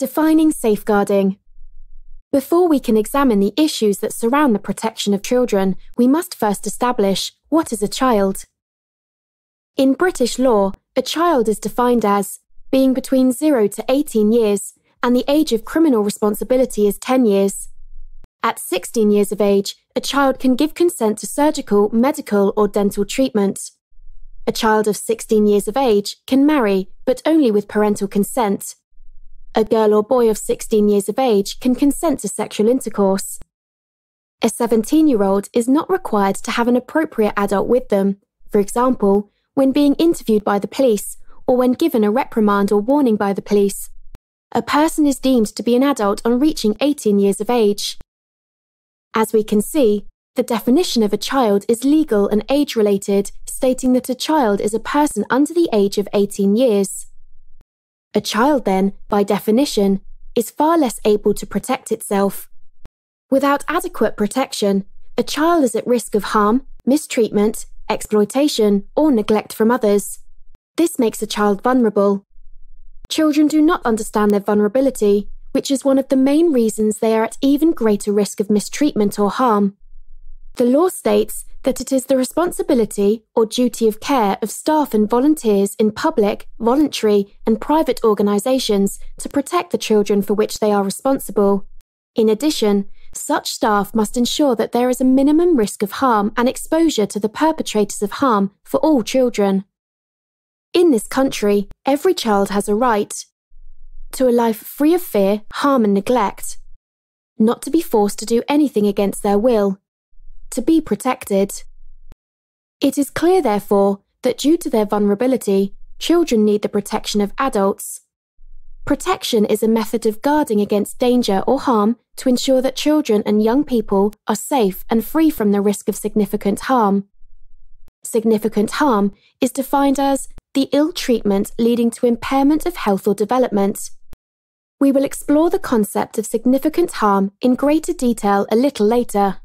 Defining safeguarding. Before we can examine the issues that surround the protection of children, we must first establish what is a child. In British law, a child is defined as being between 0 to 18 years, and the age of criminal responsibility is 10 years. At 16 years of age, a child can give consent to surgical, medical, or dental treatment. A child of 16 years of age can marry, but only with parental consent. A girl or boy of 16 years of age can consent to sexual intercourse. A 17-year-old is not required to have an appropriate adult with them, for example, when being interviewed by the police or when given a reprimand or warning by the police. A person is deemed to be an adult on reaching 18 years of age. As we can see, the definition of a child is legal and age-related, stating that a child is a person under the age of 18 years. A child, then, by definition, is far less able to protect itself. Without adequate protection, a child is at risk of harm, mistreatment, exploitation, or neglect from others. This makes a child vulnerable. Children do not understand their vulnerability, which is one of the main reasons they are at even greater risk of mistreatment or harm. The law states that it is the responsibility or duty of care of staff and volunteers in public, voluntary, and private organisations to protect the children for which they are responsible. In addition, such staff must ensure that there is a minimum risk of harm and exposure to the perpetrators of harm for all children. In this country, every child has a right to a life free of fear, harm, and neglect, not to be forced to do anything against their will, to be protected. It is clear, therefore, that due to their vulnerability, children need the protection of adults. Protection is a method of guarding against danger or harm to ensure that children and young people are safe and free from the risk of significant harm. Significant harm is defined as the ill treatment leading to impairment of health or development. We will explore the concept of significant harm in greater detail a little later.